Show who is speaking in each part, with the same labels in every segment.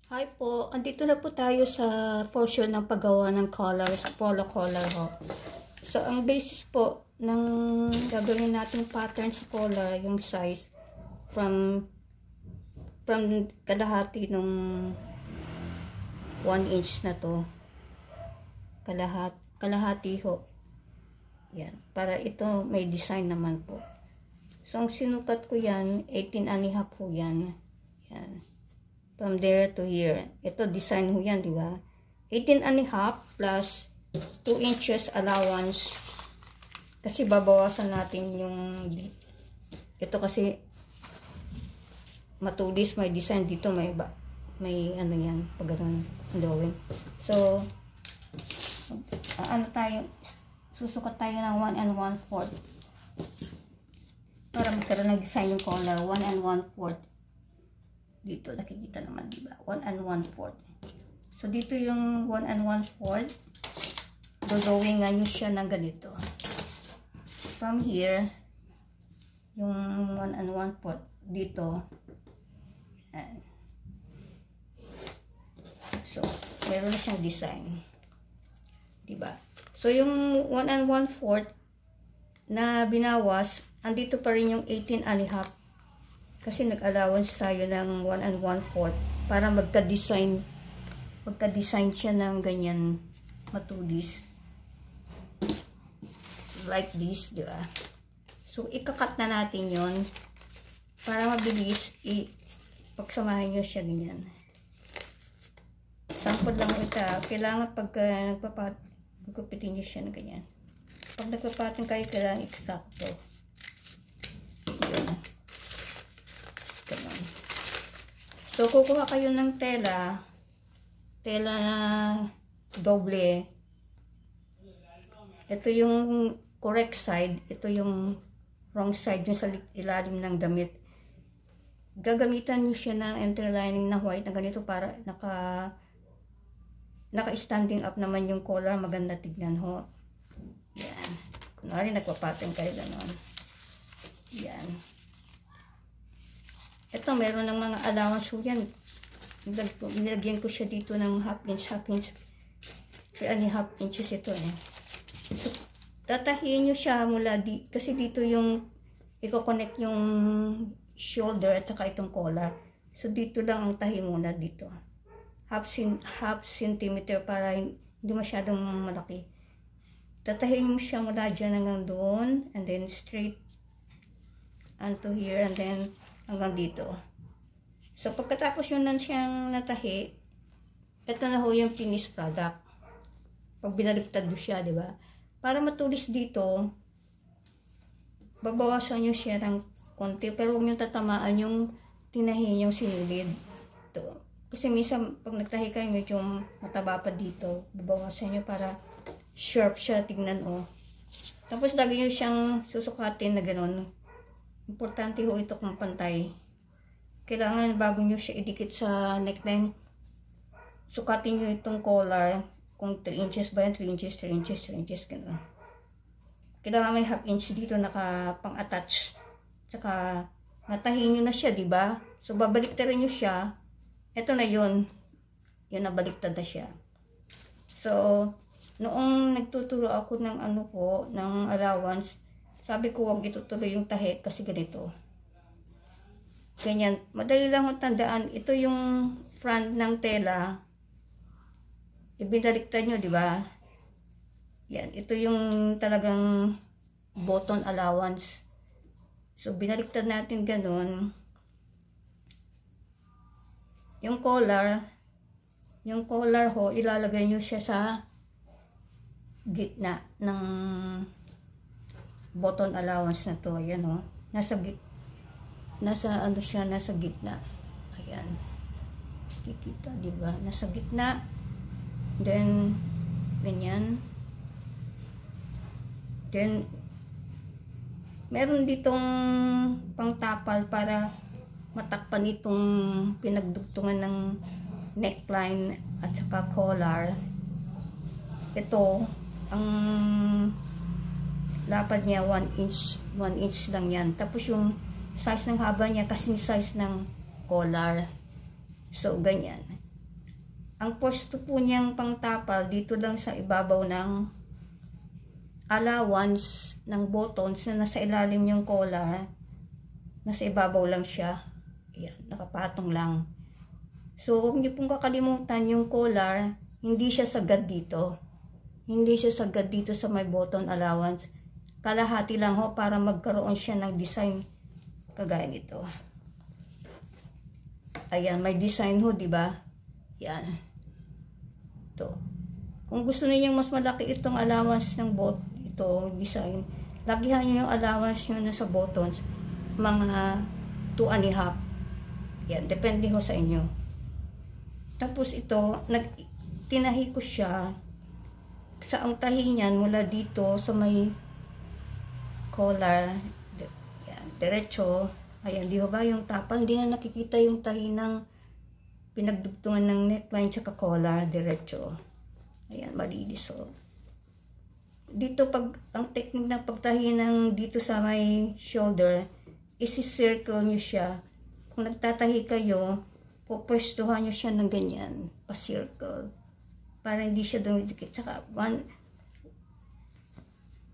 Speaker 1: Hi po, andito na po tayo sa portion ng paggawa ng colors, polo collar ho. So, ang basis po ng gagawin nating pattern sa collar, yung size from kalahati nung 1 inch na to. Kalahati ho. Yan, para ito may design naman po. So, ang sinukat ko yan, 18.5 po yan. Yan. From there to here. Ito, design ho yan, di ba? 18.5 plus 2 inches allowance. Kasi babawasan natin yung... Ito kasi matulis, may design dito, may ano yan, pag ganun, drawing. So, ano tayo, susukat tayo ng 1 1/4. Para magkaroon ng design yung collar, 1 1/4. Dito, nakikita naman, diba? 1 1/4. So, dito yung 1 1/4. Drawing nga nyo siya ng ganito. From here, yung 1 1/4 dito. Yan. So, meron na siyang design. Diba? So, yung 1 1/4 na binawas, andito pa rin yung 18.5. Kasi nag-allowance tayo ng 1 1/4 para magka-design siya ng ganyan matulis. Like this, di ba? So, ikakat na natin yon para mabilis pagsamahin nyo siya ganyan. Sample lang ito. Kailangan pagka nagpapagupitin nyo siya na ganyan. Pag nagpapatin kayo, kailangan eksakto. Yun. So, kukuha kayo ng tela na doble. Ito yung correct side, ito yung wrong side, yung sa ilalim ng damit. Gagamitan niyo siya ng interlining na white na ganito para naka-standing up naman yung collar, maganda tignan ho. Yan. Kunwari nagpapattern kayo ganon. Yan. Ito, meron ng mga allowance ho yan. Nilagyan ko siya dito ng half inch. 3.5 inches ito eh. So, tatahiin nyo siya mula kasi dito yung i-connect yung shoulder at saka itong collar. So, dito lang ang tahi muna dito. Half centimeter para hindi masyadong malaki. Tatahiin mo siya mula dyan hanggang doon. And then straight onto here. And then hanggang dito. So, pagkatapos yun lang siyang natahi, ito na ho yung finished product. Pag binaliktad mo siya, di ba? Para matulis dito, babawasan nyo siya ng konti, pero huwag nyo tatamaan yung tinahi yung sinulid. Ito. Kasi minsan, pag nagtahi kayo, medyo mataba pa dito. Babawasan nyo para sharp siya, tignan o. Tapos, lagi nyo siyang susukatin na gano'n. Importante ho ito kung pantay. Kailangan bago nyo siya idikit sa neckline, sukatin nyo itong collar. Kung 3 inches ba yan, 3 inches, 3 inches, 3 inches, gano'n. Kailangan may half inch dito nakapang-attach. Tsaka, natahin nyo na siya, diba? So, babaliktarin nyo siya. Ito na yun. Yun, nabaliktad na siya. So, noong nagtuturo ako ng ano po, ng allowance, sabi ko huwag itutuloy yung tahi kasi ganito. Ganyan. Madali lang kung tandaan. Ito yung front ng tela. Ibinaliktad nyo, di ba? Yan. Ito yung talagang button allowance. So, binaliktad natin ganun. Yung collar ho, ilalagay nyo siya sa gitna ng button allowance na to. Ayan o. Nasa gitna. Ayan. Kikita, diba? Nasa gitna. Then, ganyan. Then, meron ditong pangtapal para matakpan itong pinagdugtungan ng neckline at saka collar. Ito, ang lapad niya 1 inch lang yan. Tapos yung size ng haba niya kasing size ng collar. So, ganyan. ang pwesto po niyang pangtapal dito lang sa ibabaw ng allowance ng buttons na nasa ilalim yung collar. Nasa ibabaw lang siya. Ayan, nakapatong lang. So, huwag niyo pong kakalimutan yung collar, hindi siya sagad dito. Hindi siya sagad dito sa may button allowance. Kalahati lang ho para magkaroon siya ng design kagaya nito. Ayan, may design ho, di ba? Yan. Ito. Kung gusto niyo mas malaki itong allowance ng design, lagihan niyo yung allowance niyo na sa buttons, mga 2.5. Yan, depende ho sa inyo. Tapos ito, tinahi ko siya sa ang tahi niyan mula dito sa may collar. Yan, diretso. Ayan, di ba yung tapal? Hindi na nakikita yung tahi ng pinagdugtungan ng neckline tsaka collar, diretso. Ayan, malinis ho. Dito, ang technique ng pagtahi ng dito sa may shoulder, isi-circle nyo siya. Kung nagtatahi kayo, pupwestuhan nyo siya ng ganyan, pa-circle. Para hindi siya dumidikit. Tsaka,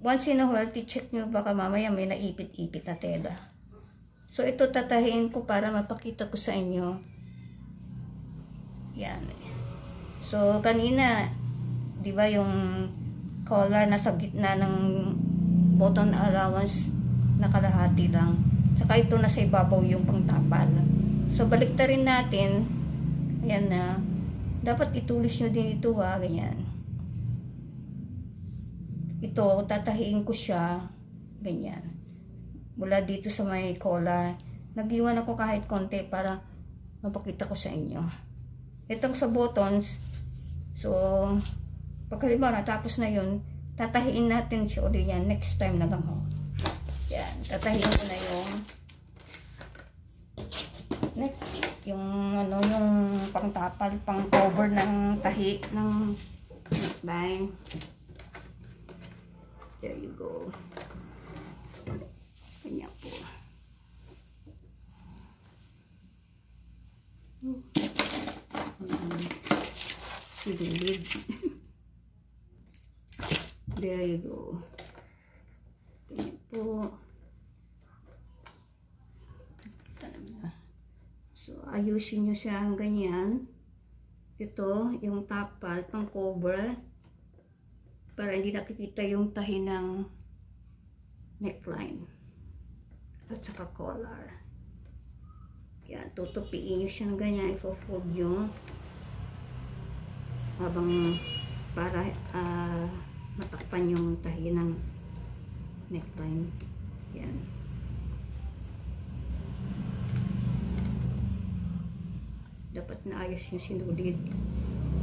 Speaker 1: once in a while, check nyo baka mamaya may naipit-ipit na tela. So, ito tatahiin ko para mapakita ko sa inyo. Yan. So, kanina, di ba yung collar nasa gitna ng button allowance, nakalahati lang. Saka ito nasa ibabaw yung pangtapal. So, baliktarin natin. Ayan na. Dapat itulis nyo din ito ha. Ganyan. Ito, tatahiin ko siya. Ganyan. Mula dito sa may collar. Nag-iwan ako kahit konti para mapakita ko sa inyo. Itong sa buttons. So, pagkaliba natapos na yun, tatahiin natin siya ulit yan. Next time na lang ho. Yan, tatahiin ko na yung pangtapal, pang cover ng tahi ng neckline. There you go. Kanya po. Silid. There you go. Kanya po. So, ayusin nyo siya ang ganyan. Ito, yung tapal, pang cover. Para hindi nakikita yung tahi ng neckline. At saka collar. Yan, tutupiin nyo siya ng ganyan. Ifo-fold yung habang para matakpan yung tahi ng neckline. Yan. Dapat naayos yung sinulid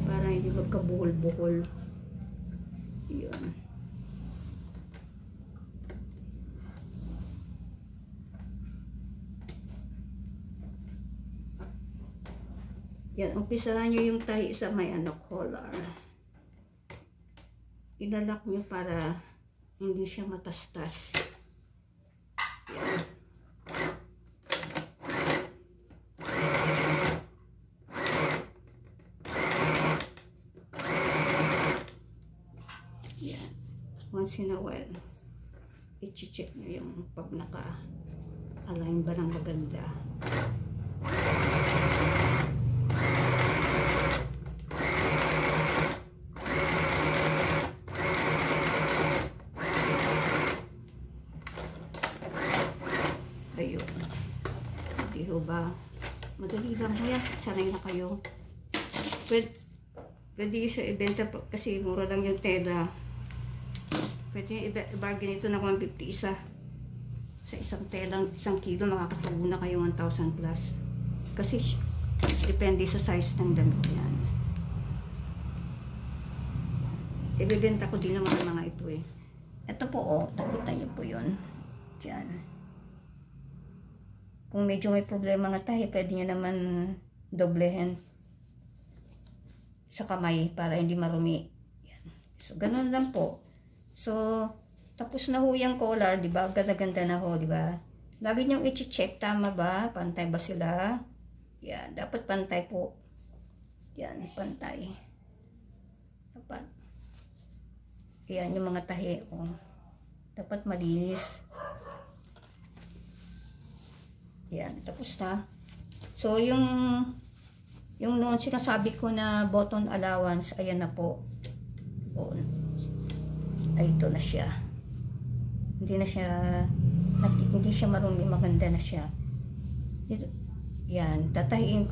Speaker 1: para hindi magkabuhol-buhol. Yun. Yan, umpisahan nyo yung tahi sa may collar. Ilalak nyo para hindi siya matastas. Yan. Yan. Once in a while, i-check nyo yung pag naka-align ba ng maganda. Ayun. Hindi ho ba? Madali lang ho yan. Sanay na kayo. Pwede yun siya ibenta kasi mura lang yung tela. Pwede yung i-bargain ito na 150 isa. Sa isang telang, 1 kilo, makakatubo na kayo 1,000 plus. Kasi depende sa size ng damit yan. Ibibenta ko din naman ang mga ito eh. Ito po oh, nakita niyo po yun. Diyan. Kung medyo may problema nga tayo, pwede nyo naman doblehin sa kamay para hindi marumi. Yan. So, ganun lang po. So, tapos na ho yung collar, di ba? Ganda-ganda na ho, di ba? Lagi nyo i-check, tama ba? Pantay ba sila? Yan, dapat pantay po. Yan, pantay. Dapat. Yan, yung mga tahi. Oh. Dapat malinis. Yan, tapos na. So, yung noon sinasabi ko na button allowance, ayan na po. Oh. Ay, ito na siya. Hindi siya marumi, maganda na siya. Yan, tatahiin